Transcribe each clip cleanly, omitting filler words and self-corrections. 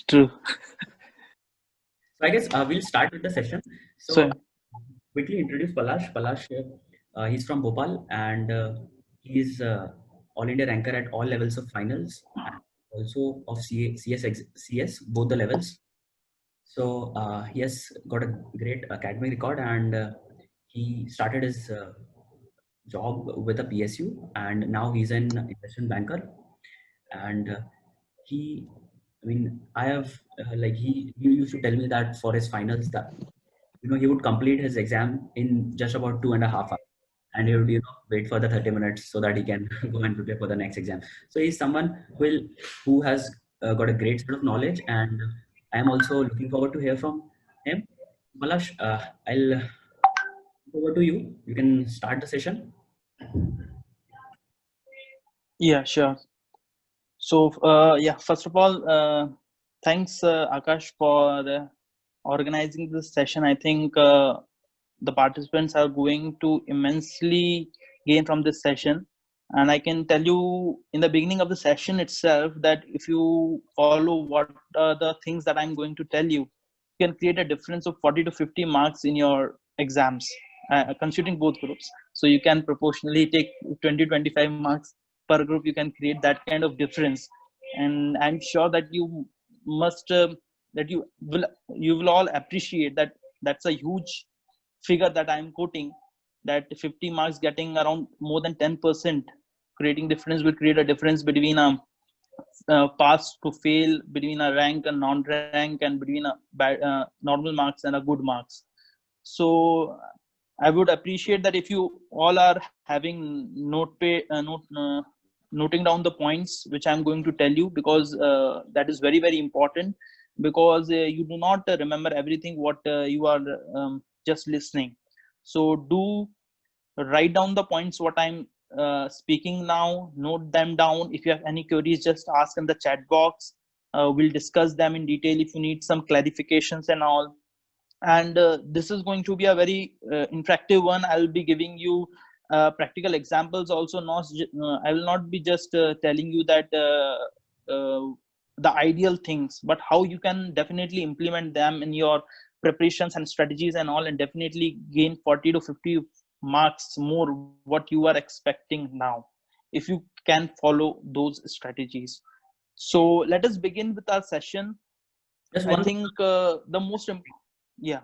True. So I guess we'll start with the session. So So quickly introduce Palash. Palash, he's from Bhopal and he's all India ranker at all levels of finals and also of CS, both the levels. So he has got a great academic record and he started his job with a PSU and now he's an investment banker and he I mean I have like he used to tell me that for his finals that he would complete his exam in just about 2.5 hours and he would wait for the 30 minutes so that he can go and prepare for the next exam. So he's someone who has got a great set of knowledge and I am also looking forward to hear from him. Malash, I'll over to you. You can start the session. yeah, sure. So yeah, first of all, thanks Akash for organizing this session. I think the participants are going to immensely gain from this session. And I can tell you in the beginning of the session itself that if you follow what are the things that I'm going to tell you, you can create a difference of 40 to 50 marks in your exams, considering both groups. So you can proportionally take 20-25 marks per group. You can create that kind of difference. And I'm sure that you must that you will all appreciate that that's a huge figure that I'm quoting, that 50 marks getting around more than 10%, creating difference will create a difference between pass to fail, between a rank and non-rank, and between a bad, normal marks and a good marks. So I would appreciate that if you all are having noting down the points which I'm going to tell you, because that is very very important, because you do not remember everything what you are just listening. So do write down the points what I'm speaking now, note them down. If you have any queries, just ask in the chat box. We'll discuss them in detail if you need some clarifications and all. And this is going to be a very interactive one. I'll be giving you practical examples also. Not I will not be just telling you that the ideal things, but how you can definitely implement them in your preparations and strategies and all, and definitely gain 40 to 50 marks more what you are expecting now, if you can follow those strategies. So let us begin with our session. Just I one. think the most yeah.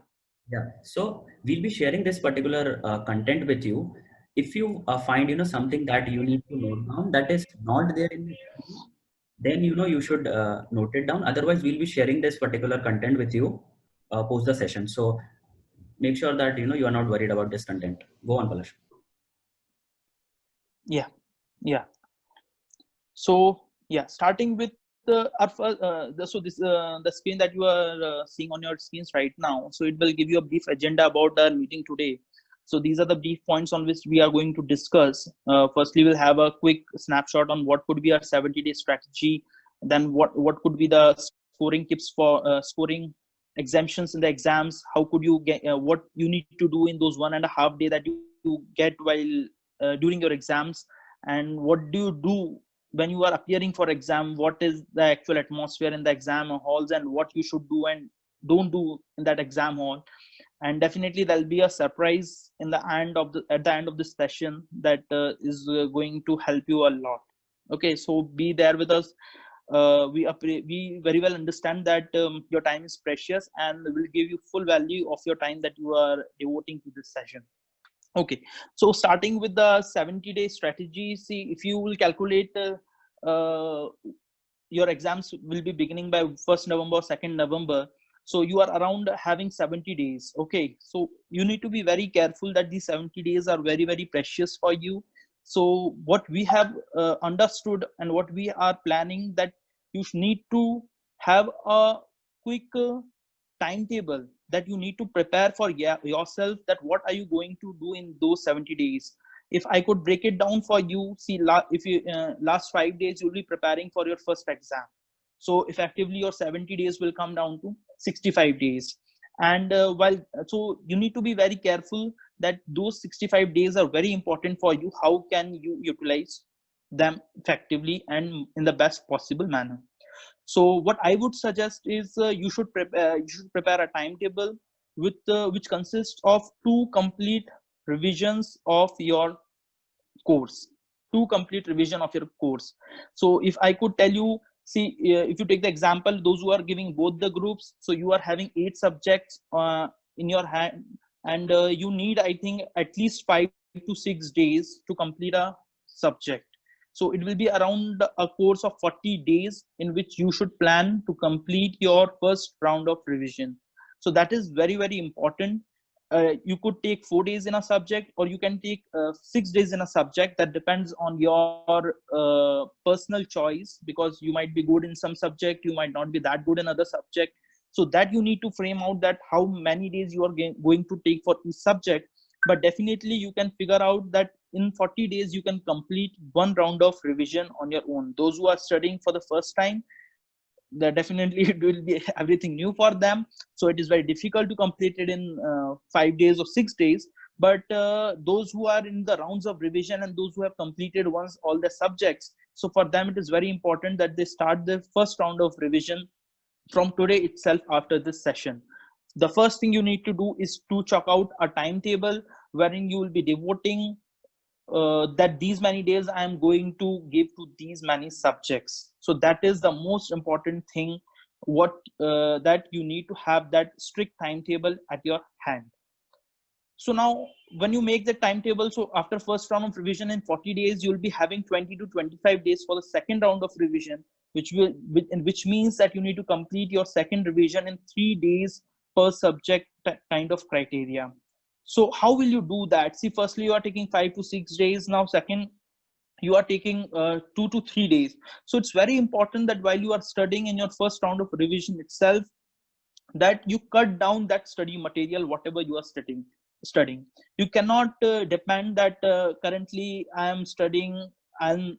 Yeah. So we'll be sharing this particular content with you. If you find something that you need to note down that is not there in, then you should note it down. Otherwise, we'll be sharing this particular content with you post the session. So make sure that you are not worried about this content. Go on, Palash. Yeah, yeah. So yeah, starting with the screen that you are seeing on your screens right now. So it will give you a brief agenda about our meeting today. So these are the brief points on which we are going to discuss. Firstly, we'll have a quick snapshot on what could be our 70-day strategy. Then what could be the scoring tips for scoring exemptions in the exams. How could you get what you need to do in those 1.5 days that you get while during your exams, and what do you do when you are appearing for exam, what is the actual atmosphere in the exam halls, and what you should do and don't do in that exam hall. And definitely there'll be a surprise in the end of the at the end of this session that is going to help you a lot. Okay, so be there with us. We very well understand that your time is precious, and will give you full value of your time that you are devoting to this session. Okay, so starting with the 70-day strategy, see, if you will calculate uh, your exams will be beginning by 1st November, 2nd November. So you are around having 70 days. Okay, so you need to be very careful that these 70 days are very, very precious for you. So what we have understood and what we are planning, that you need to have a quick timetable that you need to prepare for yourself, that what are you going to do in those 70 days. If I could break it down for you, see, if you last 5 days you'll be preparing for your first exam, so effectively your 70 days will come down to 65 days. And while so you need to be very careful that those 65 days are very important for you. How can you utilize them effectively and in the best possible manner? So what I would suggest is you should prepare a timetable with which consists of 2 complete revisions of your course, 2 complete revision of your course. So if I could tell you, see, if you take the example, those who are giving both the groups, so you are having 8 subjects in your hand, and you need, I think, at least 5 to 6 days to complete a subject. So it will be around a course of 40 days in which you should plan to complete your first round of revision. So that is very, very important. You could take 4 days in a subject, or you can take 6 days in a subject. That depends on your personal choice, because you might be good in some subject, you might not be that good in other subject. So that you need to frame out that how many days you are going to take for each subject. But definitely you can figure out that in 40 days you can complete one round of revision on your own. Those who are studying for the first time, that definitely it will be everything new for them, so it is very difficult to complete it in 5 days or 6 days. But those who are in the rounds of revision and those who have completed once all the subjects, so for them it is very important that they start the first round of revision from today itself. After this session, the first thing you need to do is to chalk out a timetable wherein you will be devoting that these many days I am going to give to these many subjects. So that is the most important thing, what that you need to have that strict timetable at your hand. So now when you make the timetable, so after first round of revision in 40 days, you'll be having 20 to 25 days for the second round of revision, which means that you need to complete your second revision in 3 days per subject kind of criteria. So how will you do that? See, firstly, you are taking 5 to 6 days. Now, second, you are taking 2 to 3 days. So it's very important that while you are studying in your first round of revision itself, that you cut down that study material, whatever you are studying. You cannot depend that currently I am studying, and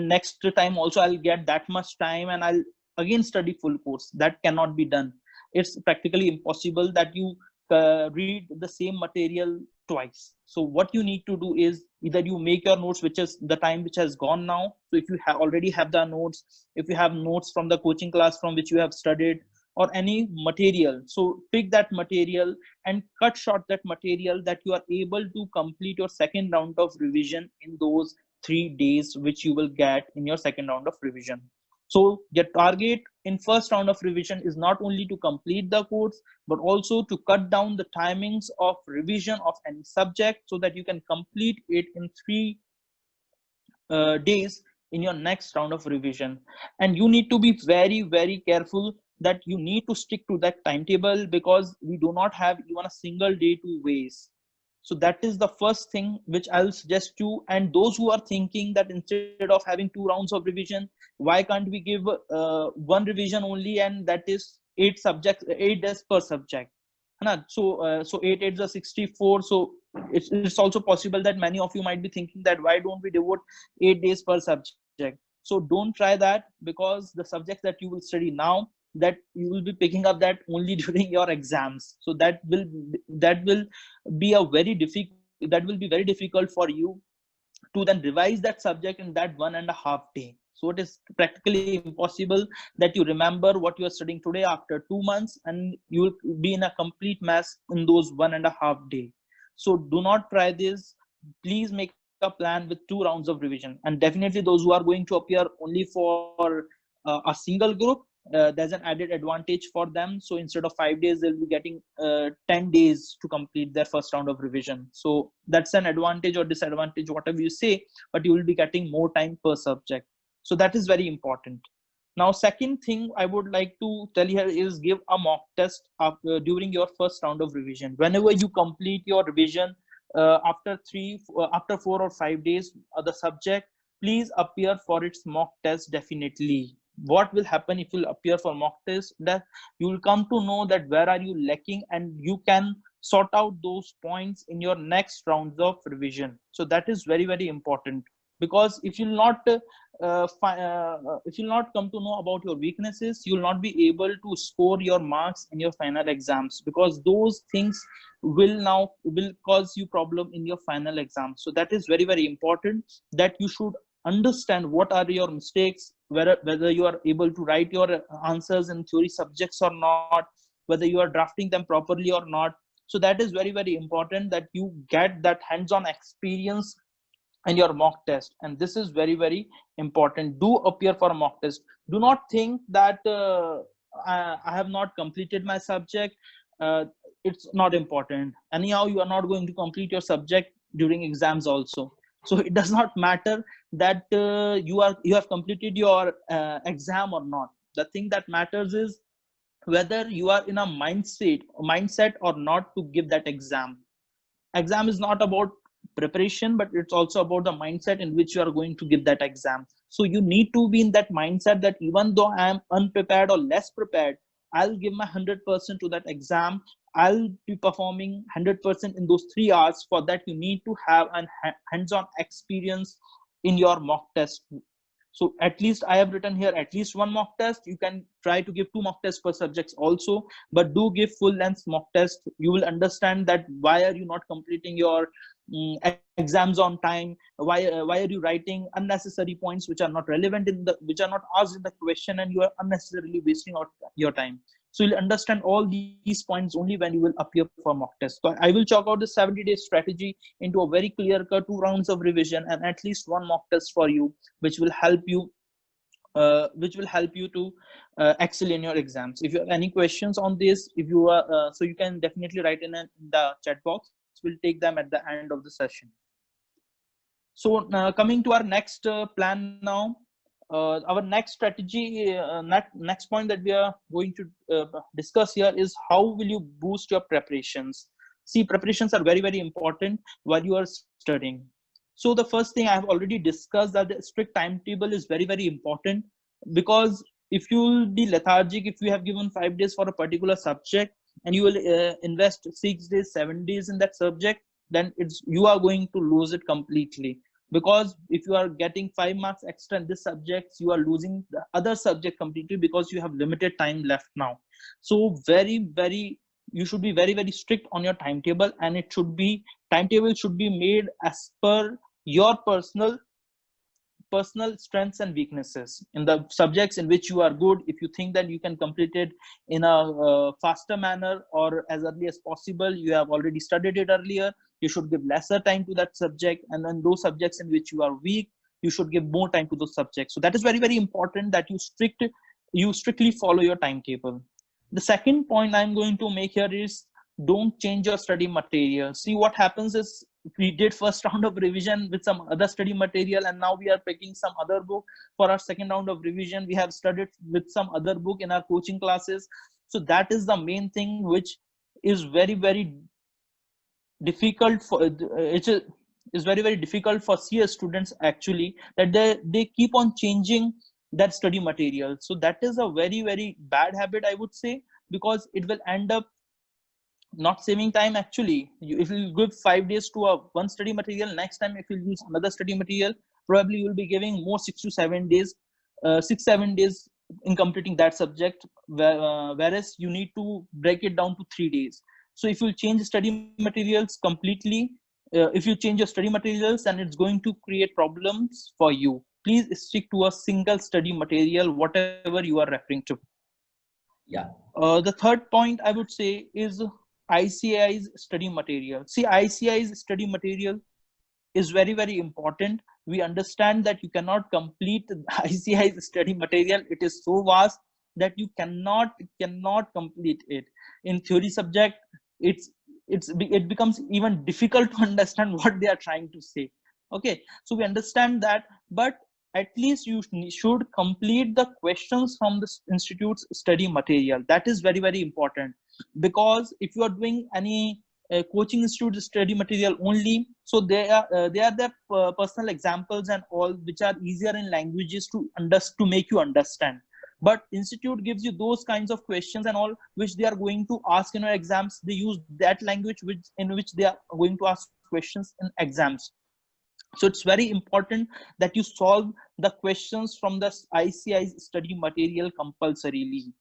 next time also I'll get that much time and I'll again study full course. That cannot be done. It's practically impossible that you read the same material twice. So what you need to do is either you make your notes, which is the time which has gone now. So if you already have the notes, if you have notes from the coaching class from which you have studied, or any material, so pick that material and cut short that material, that you are able to complete your second round of revision in those 3 days which you will get in your second round of revision. So your target in first round of revision is not only to complete the course, but also to cut down the timings of revision of any subject, so that you can complete it in 3 days in your next round of revision. And you need to be very, very careful that you need to stick to that timetable, because we do not have even a single day to waste. So that is the first thing which I'll suggest you. And those who are thinking that instead of having 2 rounds of revision, why can't we give one revision only, and that is 8 subjects, 8 days per subject. So 8 8 is 64. So it's also possible that many of you might be thinking that why don't we devote 8 days per subject. So don't try that, because the subjects that you will study now, that you will be picking up that only during your exams. So that will be a very difficult, that will be very difficult for you to then revise that subject in that 1.5 day. So it is practically impossible that you remember what you are studying today after 2 months, and you will be in a complete mess in those 1.5 day. So do not try this. Please make a plan with 2 rounds of revision. And definitely those who are going to appear only for a single group, there's an added advantage for them. So instead of 5 days, they'll be getting 10 days to complete their first round of revision. So that's an advantage or disadvantage, whatever you say, but you will be getting more time per subject. So that is very important. Now, second thing I would like to tell you here is give a mock test during your first round of revision. Whenever you complete your revision after 4 or 5 days of the subject, please appear for its mock test definitely. What will happen if you appear for mock test? That you will come to know that where are you lacking, and you can sort out those points in your next rounds of revision. So that is very, very important, because if you'll not come to know about your weaknesses, you'll not be able to score your marks in your final exams, because those things will cause you problem in your final exam. So that is very, very important, that you should understand what are your mistakes, whether you are able to write your answers in theory subjects or not, whether you are drafting them properly or not. So that is very, very important that you get that hands-on experience and your mock test. And this is very, very important. Do appear for a mock test. Do not think that I have not completed my subject, uh, it's not important. Anyhow, you are not going to complete your subject during exams also. So it does not matter that you have completed your exam or not. The thing that matters is whether you are in a mindset or not to give that exam. Exam is not about preparation, but it's also about the mindset in which you are going to give that exam. So you need to be in that mindset that even though I am unprepared or less prepared, I'll give my 100% to that exam. I'll be performing 100% in those 3 hours. For that, you need to have an hands-on experience in your mock test. So at least I have written here at least one mock test. You can try to give 2 mock tests per subjects also, but do give full length mock test. You will understand that why are you not completing your exams on time? Why are you writing unnecessary points which are not relevant in the which are not asked in the question, and you are unnecessarily wasting out your time. So you'll understand all these points only when you will appear for mock test. So I will chalk out the 70-day strategy into a very clear cut 2 rounds of revision and at least one mock test for you, which will help you to excel in your exams. If you have any questions on this, if you are so you can definitely write in the chat box. We'll take them at the end of the session. So coming to our next plan now, our next strategy, next point that we are going to discuss here is how will you boost your preparations. See, preparations are very, very important while you are studying. So the first thing I have already discussed, that the strict timetable is very, very important, because if you will be lethargic, if you have given 5 days for a particular subject and you will invest 6 days, 7 days in that subject, then you are going to lose it completely. Because if you are getting 5 marks extra in this subject, you are losing the other subject completely because you have limited time left now. So very, very, you should be very, very strict on your timetable, and timetable should be made as per your personal strengths and weaknesses in the subjects in which you are good. If you think that you can complete it in a faster manner or as early as possible, you have already studied it earlier, you should give lesser time to that subject. And then those subjects in which you are weak, you should give more time to those subjects. So that is very, very important that you strictly follow your timetable. The second point I'm going to make here is don't change your study material. See, what happens is we did first round of revision with some other study material, and now we are picking some other book for our second round of revision. We have studied with some other book in our coaching classes. So that is the main thing which is very, very difficult for is very, very difficult for CS students actually, that they keep on changing that study material. So that is a very, very bad habit, I would say, because it will end up not saving time actually. If you give 5 days to a one study material, next time if you use another study material, probably you will be giving more 6 to 7 days, 6 7 days in completing that subject, whereas you need to break it down to 3 days. So if you change study materials completely, if you change your study materials, then it's going to create problems for you. Please stick to a single study material, whatever you are referring to. Yeah. The third point I would say is ICI's study material. See, ICI's study material is very, very important. We understand that you cannot complete ICI's study material. It is so vast that you cannot complete it. In theory subject, it becomes even difficult to understand what they are trying to say. Okay, so we understand that, but at least you should complete the questions from the institute's study material. That is very, very important, because if you are doing any coaching institute study material only, so they are their personal examples and all, which are easier in languages to make you understand. But institute gives you those kinds of questions and all which they are going to ask in your exams. They use that language in which they are going to ask questions in exams. So it's very important that you solve the questions from the ICI study material compulsorily.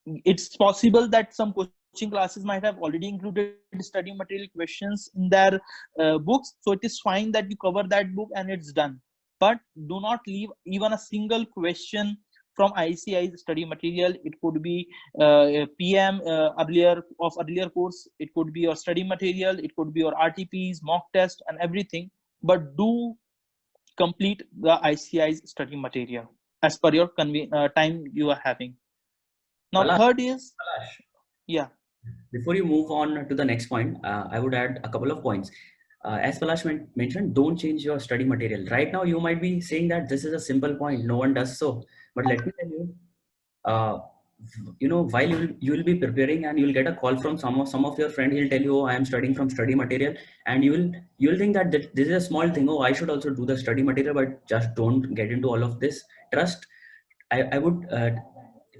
It's possible that some coaching classes might have already included study material questions in their books, so it is fine that you cover that book and it's done. but do not leave even a single question from ICI study material. It could be PM earlier course. It could be your study material. It could be your RTPs, mock test, and everything. But do complete the ICI's study material as per your time you are having. Now, Palash, third is, Palash, yeah, before you move on to the next point, I would add a couple of points. As Palash mentioned, don't change your study material. Right now, you might be saying that this is a simple point. No one does so. But let me tell you, uh, while you will be preparing and you will get a call from some of your friend. He'll tell you, oh, I am studying from study material, and you will think that this is a small thing. Oh, I should also do the study material, but just don't get into all of this. Trust. I would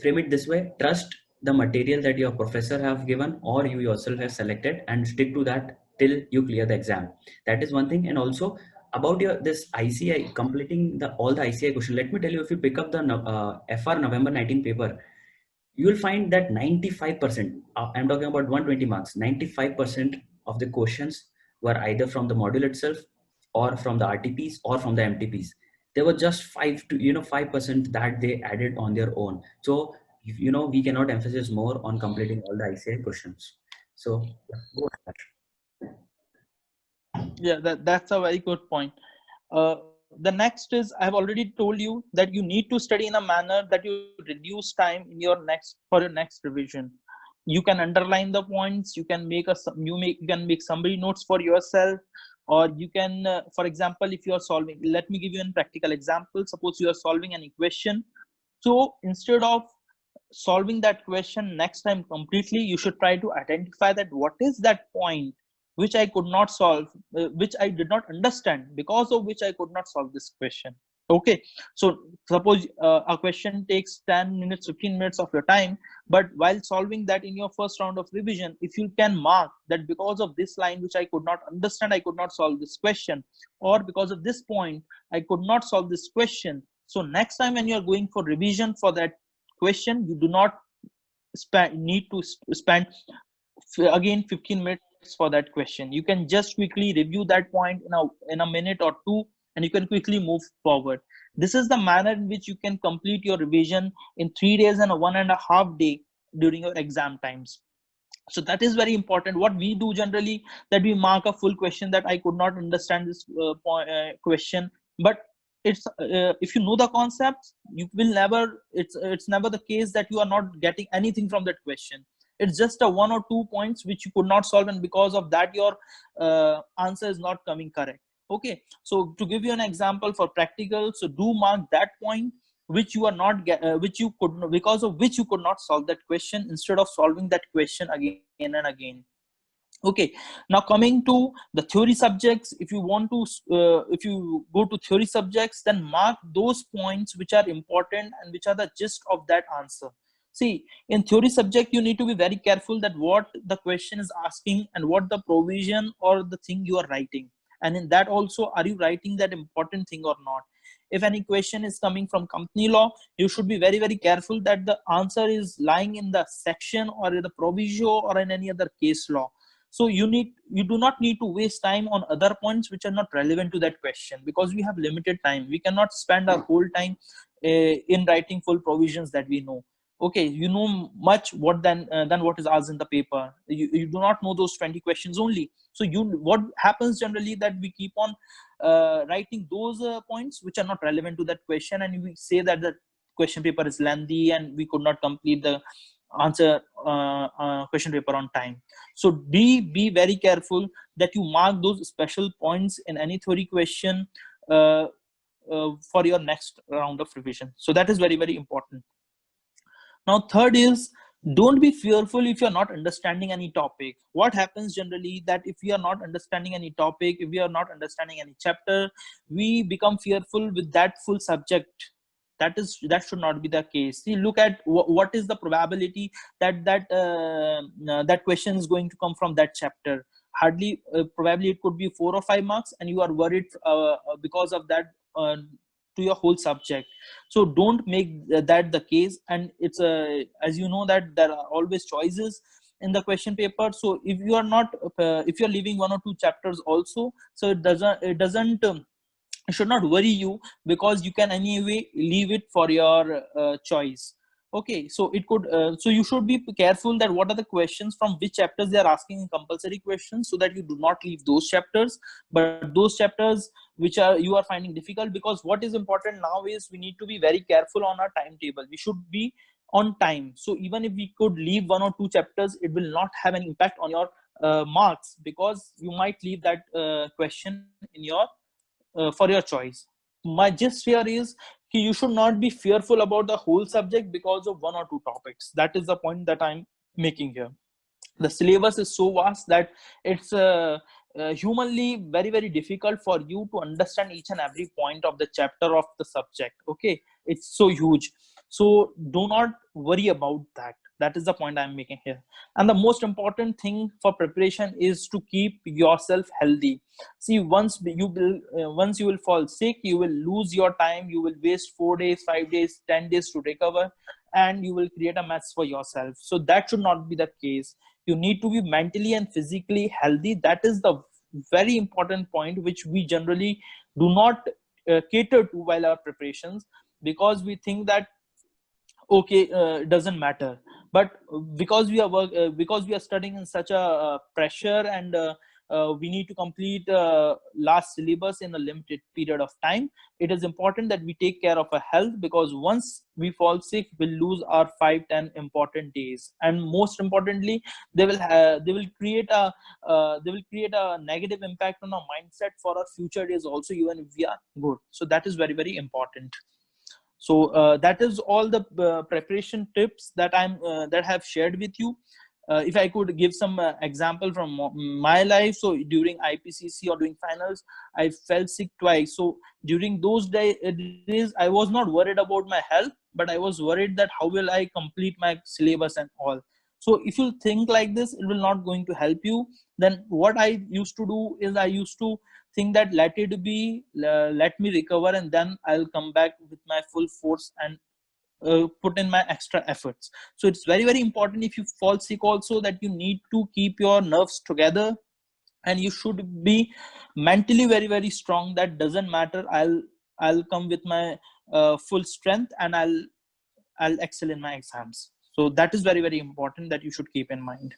frame it this way: trust the material that your professor have given or you yourself have selected, and stick to that till you clear the exam. That is one thing. And also about your this ICI completing all the ICI question. Let me tell you, if you pick up the FR November 19 paper, you will find that 95%, I'm talking about 120 marks, 95% of the questions were either from the module itself or from the RTPs or from the MTPs. There were just 5% that they added on their own. So we cannot emphasize more on completing all the ICI questions. So yeah, go ahead. yeah, that's a very good point. The next is, I have already told you that you need to study in a manner that you reduce time in your next revision. You can underline the points. You can make you can make summary notes for yourself, or you can, for example, if you are solving. Let me give you a practical example. Suppose you are solving an equation. So instead of solving that question next time completely, you should try to identify that what is that point which I could not solve, which I did not understand, because of which I could not solve this question. Okay, so suppose a question takes 10 minutes, 15 minutes of your time, but while solving that in your first round of revision, if you can mark that because of this line which I could not understand, I could not solve this question, or because of this point I could not solve this question. So next time when you are going for revision for that question, you do not need to spend again 15 minutes for that question. You can just quickly review that point in a minute or two, and you can quickly move forward. This is the manner in which you can complete your revision in 3 days and a 1.5 day during your exam times. So that is very important. What we do generally, that we mark a full question that I could not understand this question, but if you know the concepts, you will never, it's never the case that you are not getting anything from that question. It's just a one or two points which you could not solve, and because of that your answer is not coming correct. Okay, so to give you an example for practical, so do mark that point which you are not which you could, because of which you could not solve that question, instead of solving that question again and again. Okay, now coming to the theory subjects, if you want to if you go to theory subjects, then mark those points which are important and which are the gist of that answer. See, in theory subject, you need to be very careful that what the question is asking and what the provision or the thing you are writing, and in that also, are you writing that important thing or not. If any question is coming from company law, you should be very very careful that the answer is lying in the section or in the proviso or in any other case law. So you do not need to waste time on other points which are not relevant to that question, because we have limited time. We cannot spend our whole time in writing full provisions that we know. Okay, you know much what than what is asked in the paper. You do not know those 20 questions only. So what happens generally, that we keep on writing those points which are not relevant to that question, and we say that the question paper is lengthy and we could not complete the answer question paper on time. So be very careful that you mark those special points in any theory question for your next round of revision. So that is very very important. Now third is, don't be fearful if you're not understanding any topic. What happens generally, that if we are not understanding any topic, if we are not understanding any chapter, we become fearful with that full subject. That should not be the case. See, look at what is the probability that that question is going to come from that chapter. Hardly probably it could be 4 or 5 marks, and you are worried because of that to your whole subject. So don't make that the case. And it's as you know that there are always choices in the question paper. So if you are not if you're leaving one or two chapters also, so it doesn't it should not worry you, because you can anyway leave it for your choice. Okay, so it could so you should be careful that what are the questions from which chapters they are asking in compulsory questions, so that you do not leave those chapters, but those chapters which are you are finding difficult. Because what is important now is we need to be very careful on our timetable. We should be on time. So even if we could leave one or two chapters, it will not have an impact on your marks, because you might leave that question in your for your choice. My gist here is you should not be fearful about the whole subject because of one or two topics. That is the point that I'm making here. The syllabus is so vast that it's humanly very very difficult for you to understand each and every point of the chapter of the subject. Okay, it's so huge. So do not worry about that. That is the point I'm making here. And the most important thing for preparation is to keep yourself healthy. See, once you will fall sick, you will lose your time. You will waste 4 days, 5 days, 10 days to recover, and you will create a mess for yourself. So that should not be the case. You need to be mentally and physically healthy. That is the very important point which we generally do not cater to while our preparations, because we think that okay, it doesn't matter. But because we are studying in such a pressure, and we need to complete last syllabus in a limited period of time, it is important that we take care of our health, because once we fall sick, we'll lose our 5-10 important days. And most importantly, they will create a negative impact on our mindset for our future days also, even if we are good. So that is very very important. So that is all the preparation tips that I have shared with you. If I could give some example from my life, so during IPCC or during finals, I fell sick twice. So during those days, I was not worried about my health, but I was worried that how will I complete my syllabus and all. So if you think like this, it will not going to help you. Then what I used to do is I used to think that let it be, let me recover, and then I'll come back with my full force and put in my extra efforts. So it's very very important, if you fall sick also, that you need to keep your nerves together, and you should be mentally very very strong. That doesn't matter, I'll come with my full strength, and I'll excel in my exams. So that is very very important that you should keep in mind.